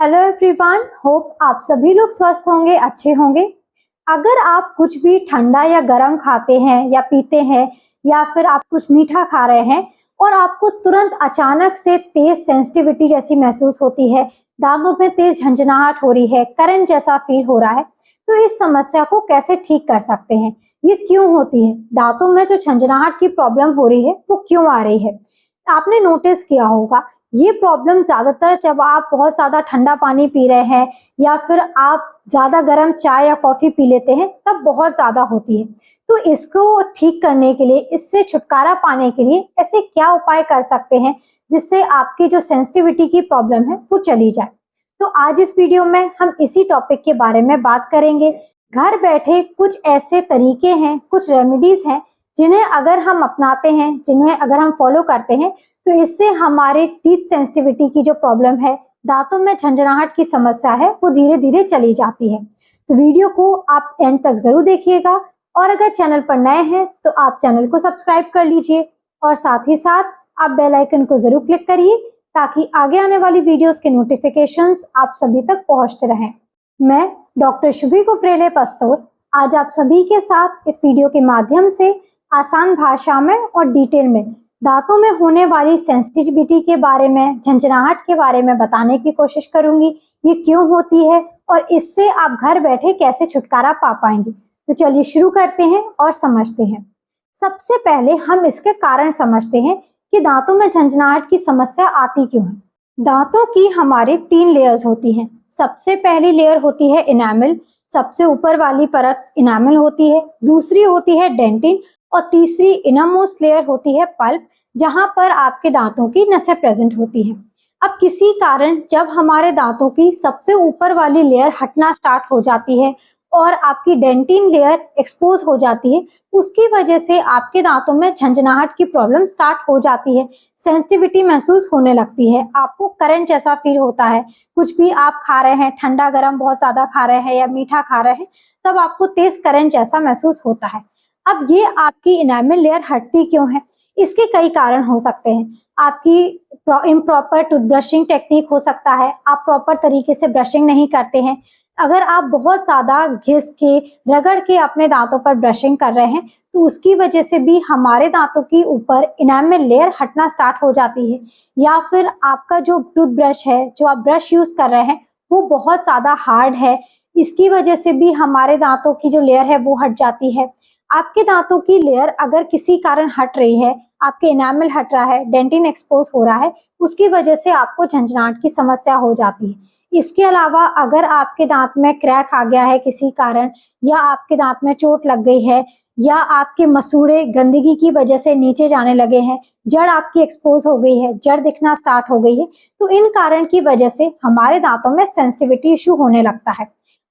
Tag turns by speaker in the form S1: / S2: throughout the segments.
S1: Hello everyone, hope आप सभी लोग स्वस्थ होंगे, अच्छे होंगे। अगर आप कुछ भी ठंडा या गर्म खाते हैं या पीते हैं या फिर आप कुछ मीठा खा रहे हैं और आपको तुरंत अचानक से तेज सेंसिटिविटी जैसी महसूस होती है, दांतों में तेज झंझनाहट हो रही है, करंट जैसा फील हो रहा है, तो इस समस्या को कैसे ठीक कर सकते हैं? ये क्यों होती है? दांतों में जो झंझनाहट की प्रॉब्लम हो रही है वो क्यों आ रही है? आपने नोटिस किया होगा ये प्रॉब्लम ज्यादातर जब आप बहुत ज्यादा ठंडा पानी पी रहे हैं या फिर आप ज्यादा गर्म चाय या कॉफी पी लेते हैं तब बहुत ज्यादा होती है। तो इसको ठीक करने के लिए, इससे छुटकारा पाने के लिए ऐसे क्या उपाय कर सकते हैं जिससे आपकी जो सेंसिटिविटी की प्रॉब्लम है वो चली जाए? तो आज इस वीडियो में हम इसी टॉपिक के बारे में बात करेंगे। घर बैठे कुछ ऐसे तरीके हैं, कुछ रेमेडीज हैं जिन्हें अगर हम अपनाते हैं, जिन्हें अगर हम फॉलो करते हैं तो इससे हमारे टीथ सेंसिटिविटी की जो प्रॉब्लम है, दांतों में झंझनाहट की समस्या है, वो धीरे धीरे चली जाती है। तो वीडियो को आप एंड तक जरूर देखिएगा और अगर चैनल पर नए हैं तो आप चैनल को सब्सक्राइब कर लीजिए और साथ ही साथ आप बेल आइकन को जरूर क्लिक करिए ताकि आगे आने वाली वीडियोस के नोटिफिकेशंस आप सभी तक पहुंचते रहें। मैं डॉक्टर शुभी कुपरेले पस्तोर आज आप सभी के साथ इस वीडियो के माध्यम से आसान भाषा में और डिटेल में दांतों में होने वाली सेंसिटिविटी के बारे में, झंझनाहट के बारे में बताने की कोशिश करूंगी। ये क्यों होती है और इससे आप घर बैठे कैसे छुटकारा पा पाएंगे। तो चलिए शुरू करते हैं और समझते हैं। सबसे पहले हम इसके कारण समझते हैं कि दांतों में झंझनाहट की समस्या आती क्यों है। दांतों की हमारे 3 लेयर्स होती हैं। सबसे पहली लेयर होती है इनामिल, सबसे ऊपर वाली परत इनामिल होती है। दूसरी होती है डेंटिन और तीसरी इनरमोस्ट लेयर होती है पल्प, जहां पर आपके दांतों की नसें प्रेजेंट होती हैं। अब किसी कारण जब हमारे दांतों की सबसे ऊपर वाली लेयर हटना स्टार्ट हो जाती है और आपकी डेंटिन लेयर एक्सपोज हो जाती है, उसकी वजह से आपके दांतों में झंझनाहट की प्रॉब्लम स्टार्ट हो जाती है। सेंसिटिविटी महसूस होने लगती है, आपको करंट जैसा फील होता है। कुछ भी आप खा रहे हैं, ठंडा गर्म बहुत ज्यादा खा रहे हैं या मीठा खा रहे हैं, तब आपको तेज करंट जैसा महसूस होता है। अब ये आपकी इनामिल लेयर हटती क्यों है? इसके कई कारण हो सकते हैं। आपकी इम्प्रॉपर टूथब्रशिंग टेक्निक हो सकता है, आप प्रॉपर तरीके से ब्रशिंग नहीं करते हैं। अगर आप बहुत ज्यादा घिस के, रगड़ के अपने दांतों पर ब्रशिंग कर रहे हैं तो उसकी वजह से भी हमारे दांतों की ऊपर इनामिल लेयर हटना स्टार्ट हो जाती है। या फिर आपका जो टूथब्रश है, जो आप ब्रश यूज कर रहे हैं, वो बहुत ज्यादा हार्ड है, इसकी वजह से भी हमारे दांतों की जो लेयर है वो हट जाती है। आपके दांतों की लेयर अगर किसी कारण हट रही है, आपके इनामिल हट रहा है, डेंटिन एक्सपोज हो रहा है, उसकी वजह से आपको झंझनाहट की समस्या हो जाती है। इसके अलावा अगर आपके दांत में क्रैक आ गया है किसी कारण, या आपके दांत में चोट लग गई है, या आपके मसूड़े गंदगी की वजह से नीचे जाने लगे हैं, जड़ आपकी एक्सपोज हो गई है, जड़ दिखना स्टार्ट हो गई है, तो इन कारण की वजह से हमारे दांतों में सेंसिटिविटी इशू होने लगता है।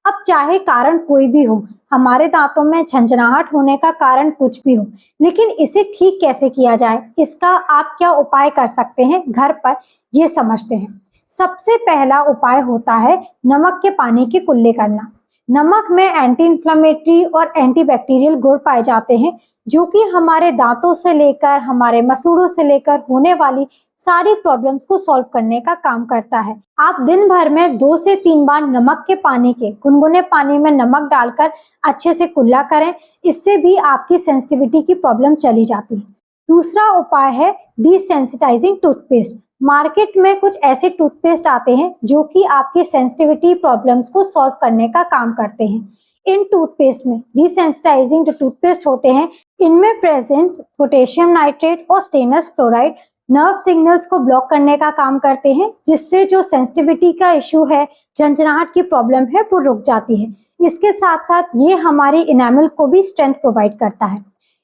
S1: अब चाहे कारण कोई भी हो, हमारे दांतों में झंझनाहट होने का कारण कुछ भी हो, लेकिन इसे ठीक कैसे किया जाए, इसका आप क्या उपाय कर सकते हैं घर पर, ये समझते हैं। सबसे पहला उपाय होता है नमक के पानी के कुल्ले करना। नमक में एंटी इंफ्लेमेटरी और एंटीबैक्टीरियल गुण पाए जाते हैं, जो कि हमारे दांतों से लेकर, हमारे मसूड़ों से लेकर होने वाली सारी प्रॉब्लम्स को सॉल्व करने का काम करता है। आप दिन भर में 2 से 3 बार नमक के पानी के, गुनगुने पानी में नमक डालकर अच्छे से कुल्ला करें, इससे भी आपकी सेंसिटिविटी की प्रॉब्लम चली जाती है। दूसरा उपाय है डिसेंसिटाइजिंग टूथपेस्ट। मार्केट में कुछ ऐसे टूथपेस्ट आते हैं जो कि आपकी सेंसिटिविटी प्रॉब्लम्स को सॉल्व करने का काम करते हैं। इन टूथपेस्ट में डिसेंसिटाइजिंग जो टूथपेस्ट होते हैं, इनमें प्रेजेंट पोटेशियम नाइट्रेट और स्टेनस फ्लोराइड नर्व सिग्नल्स को ब्लॉक करने का काम करते हैं, जिससे जो सेंसिटिविटी का इश्यू है, झंझनाहट की प्रॉब्लम है, वो रुक जाती है। इसके साथ साथ ये हमारी इनामिल को भी स्ट्रेंथ प्रोवाइड करता है।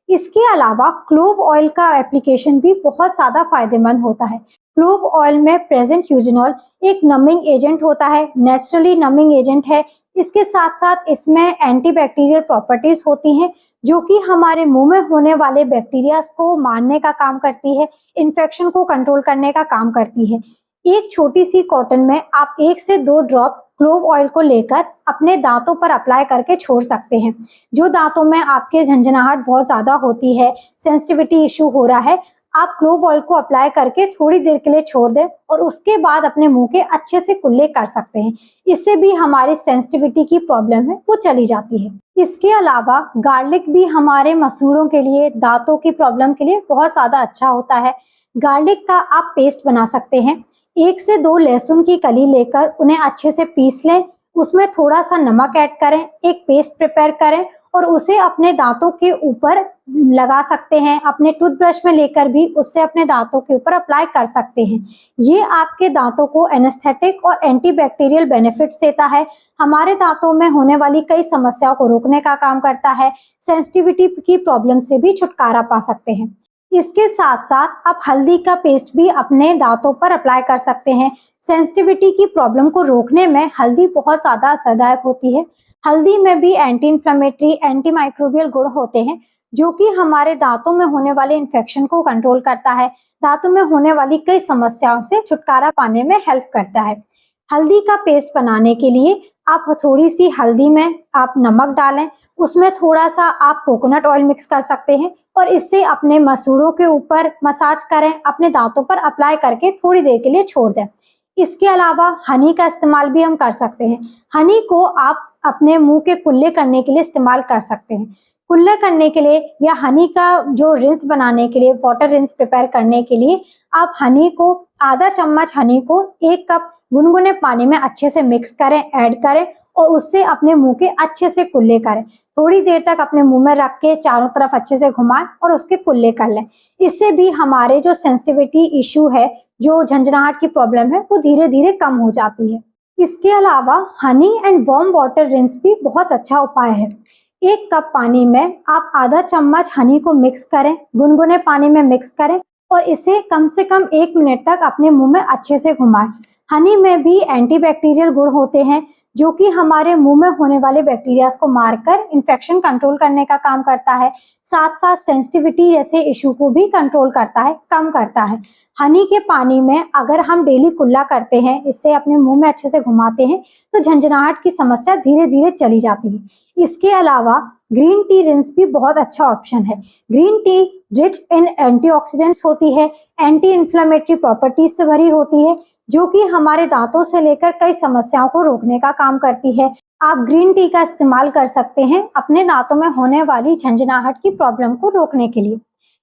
S1: इसके अलावा क्लोव ऑयल का एप्लीकेशन भी बहुत ज्यादा फायदेमंद होता है। क्लोव ऑयल में प्रेजेंट यूजिनॉल एक नमिंग एजेंट होता है, नेचुरली नमिंग एजेंट है। इसके साथ साथ इसमें एंटीबैक्टीरियल प्रॉपर्टीज होती हैं, जो कि हमारे मुंह में होने वाले बैक्टीरिया को मारने का काम करती है, इन्फेक्शन को कंट्रोल करने का काम करती है। एक छोटी सी कॉटन में आप 1 से 2 ड्रॉप क्लोव ऑयल को लेकर अपने दांतों पर अप्लाई करके छोड़ सकते हैं। जो दांतों में आपके झंझनाहट बहुत ज्यादा होती है, सेंसिटिविटी इशू हो रहा है, आप क्लोव ऑयल को अप्लाई करके थोड़ी देर के लिए छोड़ दें और उसके बाद अपने मुंह के अच्छे से कुल्ले कर सकते हैं। इससे भी हमारी सेंसिटिविटी की प्रॉब्लम है वो चली जाती है। इसके अलावा गार्लिक भी हमारे मसूड़ों के लिए, दांतों की प्रॉब्लम के लिए बहुत ज्यादा अच्छा होता है। गार्लिक का आप पेस्ट बना सकते हैं। 1 से 2 लहसुन की कली लेकर उन्हें अच्छे से पीस लें, उसमें थोड़ा सा नमक ऐड करें, एक पेस्ट प्रिपेयर करें और उसे अपने दांतों के ऊपर लगा सकते हैं। अपने टूथब्रश में लेकर भी उससे अपने दांतों के ऊपर अप्लाई कर सकते हैं। ये आपके दांतों को एनेस्थेटिक और एंटीबैक्टीरियल बेनिफिट्स देता है, हमारे दांतों में होने वाली कई समस्याओं को रोकने का काम करता है, सेंसिटिविटी की प्रॉब्लम से भी छुटकारा पा सकते हैं। इसके साथ साथ आप हल्दी का पेस्ट भी अपने दांतों पर अप्लाई कर सकते हैं। सेंसिटिविटी की प्रॉब्लम को रोकने में हल्दी बहुत ज़्यादा असरदायक होती है। हल्दी में भी एंटी इन्फ्लेमेटरी, एंटी माइक्रोबियल गुण होते हैं जो कि हमारे दांतों में होने वाले इन्फेक्शन को कंट्रोल करता है, दांतों में होने वाली कई समस्याओं से छुटकारा पाने में हेल्प करता है। हल्दी का पेस्ट बनाने के लिए आप थोड़ी सी हल्दी में आप नमक डालें, उसमें थोड़ा सा आप कोकोनट ऑयल मिक्स कर सकते हैं और इससे अपने मसूड़ों के ऊपर मसाज करें, अपने दांतों पर अप्लाई करके थोड़ी देर के लिए छोड़ दें। इसके अलावा हनी का इस्तेमाल भी हम कर सकते हैं। हनी को आप अपने मुंह के कुल्ले करने के लिए इस्तेमाल कर सकते हैं। कुल्ला करने के लिए या हनी का जो रिंस बनाने के लिए, वाटर रिंस प्रिपेयर करने के लिए आप हनी को, आधा चम्मच हनी को 1 कप गुनगुने पानी में अच्छे से मिक्स करें, ऐड करें और उससे अपने मुंह के अच्छे से कुल्ले करें। थोड़ी देर तक अपने मुंह में रख के चारों तरफ अच्छे से घुमाएं और उसके कुल्ले कर लें। इससे भी हमारे जो सेंसिटिविटी इश्यू है, जो झंझनाहट की प्रॉब्लम है, वो धीरे धीरे कम हो जाती है। इसके अलावा honey and warm water rinse भी बहुत अच्छा उपाय है। 1 कप पानी में आप आधा चम्मच हनी को मिक्स करें, गुनगुने पानी में मिक्स करें और इसे कम से कम 1 मिनट तक अपने मुंह में अच्छे से घुमाएं। हनी में भी एंटीबैक्टीरियल गुण होते हैं जो कि हमारे मुंह में होने वाले बैक्टीरिया को मारकर इन्फेक्शन कंट्रोल करने का काम करता है, साथ साथ सेंसिटिविटी जैसे इशू को भी कंट्रोल करता है, कम करता है। हनी के पानी में अगर हम डेली कुल्ला करते हैं, इससे अपने मुंह में अच्छे से घुमाते हैं, तो झंझनाहट की समस्या धीरे धीरे चली जाती है। इसके अलावा ग्रीन टी रिंस भी बहुत अच्छा ऑप्शन है। Green tea rich in antioxidants होती है, एंटी इन्फ्लेमेटरी प्रॉपर्टीज से भरी होती है जो कि हमारे दांतों से लेकर कई समस्याओं को रोकने का काम करती है। आप ग्रीन टी का इस्तेमाल कर सकते हैं अपने दांतों में होने वाली झंझनाहट की प्रॉब्लम को रोकने के लिए।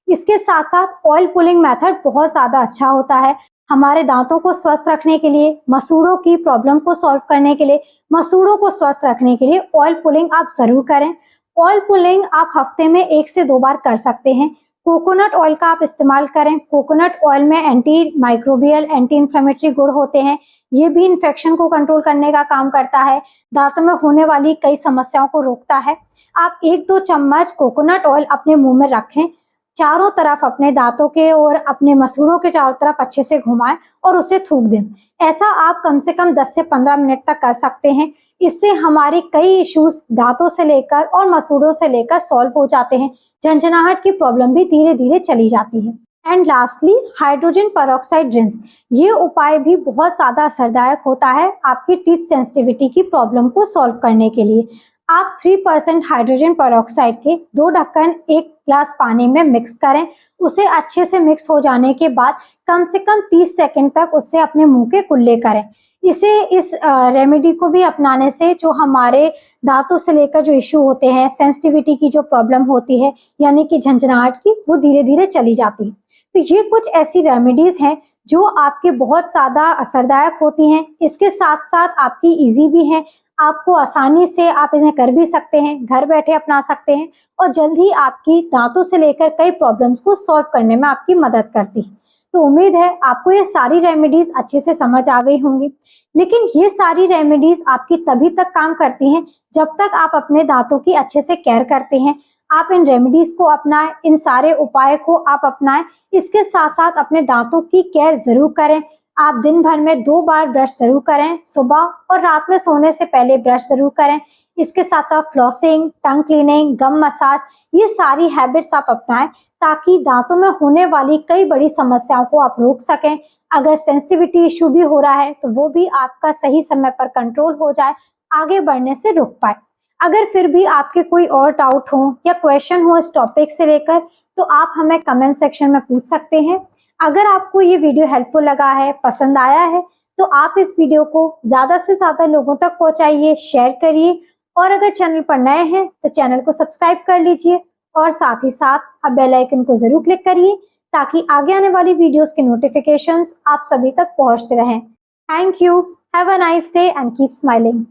S1: इसके साथ साथ ऑयल पुलिंग मेथड बहुत ज़्यादा अच्छा होता है हमारे दांतों को स्वस्थ रखने के लिए, मसूड़ों की प्रॉब्लम को सॉल्व करने के लिए, मसूड़ों को स्वस्थ रखने के लिए ऑयल पुलिंग आप ज़रूर करें। ऑयल पुलिंग आप हफ्ते में 1 से 2 बार कर सकते हैं। कोकोनट ऑयल का आप इस्तेमाल करें। कोकोनट ऑयल में एंटी माइक्रोबियल, एंटी इन्फ्लेमेटरी गुण होते हैं, ये भी इन्फेक्शन को कंट्रोल करने का काम करता है, दांतों में होने वाली कई समस्याओं को रोकता है। आप 1-2 चम्मच कोकोनट ऑयल अपने मुंह में रखें, चारों तरफ अपने दांतों के और अपने मसूड़ों के चारों तरफ अच्छे से घुमाएं और उसे थूक दें। ऐसा आप कम से कम 10 से 15 मिनट तक कर सकते हैं। इससे हमारी कई इश्यूज दांतों से लेकर और मसूड़ों से लेकर सॉल्व हो जाते हैं, झंझनाहट की प्रॉब्लम भी धीरे धीरे चली जाती है। And lastly hydrogen peroxide rinse, ये उपाय भी बहुत ज़्यादा असरदायक होता है आपकी टीथ सेंसिटिविटी की प्रॉब्लम को सॉल्व करने के लिए। आप 3% हाइड्रोजन पेरोक्साइड के 2 ढक्कन 1 ग्लास पानी में मिक्स करें। उसे अच्छे से मिक्स हो जाने के बाद कम से कम 30 सेकंड तक उससे अपने मुंह के कुल्ले करें। इस रेमेडी को भी अपनाने से जो हमारे दांतों से लेकर जो इश्यू होते हैं, सेंसिटिविटी की जो प्रॉब्लम होती है यानी कि झंझनाहट की, वो धीरे धीरे चली जाती है। तो ये कुछ ऐसी रेमेडीज हैं जो आपके बहुत ज़्यादा असरदायक होती हैं। इसके साथ साथ आपकी ईजी भी हैं, आपको आसानी से आप इन्हें कर भी सकते हैं, घर बैठे अपना सकते हैं और जल्द ही आपकी दांतों से लेकर कई प्रॉब्लम्स को सॉल्व करने में आपकी मदद करती है। तो उम्मीद है आपको ये सारी रेमेडीज अच्छे से समझ आ गई होंगी। लेकिन ये सारी रेमेडीज आपकी तभी तक काम करती हैं जब तक आप अपने दांतों की अच्छे से केयर करते हैं। आप इन रेमेडीज को अपनाएं, इन सारे उपाय को आप अपनाएं। इसके साथ साथ अपने दांतों की केयर जरूर करें। आप दिन भर में 2 बार ब्रश जरूर करें, सुबह और रात में सोने से पहले ब्रश जरूर करें। इसके साथ साथ फ्लॉसिंग, टंग क्लीनिंग, गम मसाज, ये सारी हैबिट्स आप अपनाएं ताकि दांतों में होने वाली कई बड़ी समस्याओं को आप रोक सकें। अगर सेंसिटिविटी इशू भी हो रहा है तो वो भी आपका सही समय पर कंट्रोल हो जाए, आगे बढ़ने से रुक पाए। अगर फिर भी आपके कोई और डाउट हो या क्वेश्चन हो इस टॉपिक से लेकर, तो आप हमें कमेंट सेक्शन में पूछ सकते हैं। अगर आपको ये वीडियो हेल्पफुल लगा है, पसंद आया है, तो आप इस वीडियो को ज़्यादा से ज़्यादा लोगों तक पहुंचाइए, शेयर करिए और अगर चैनल पर नए हैं तो चैनल को सब्सक्राइब कर लीजिए और साथ ही साथ आप बेल आइकन को ज़रूर क्लिक करिए ताकि आगे आने वाली वीडियोस के नोटिफिकेशंस आप सभी तक पहुंचते रहें। Thank you, have a nice day and keep smiling.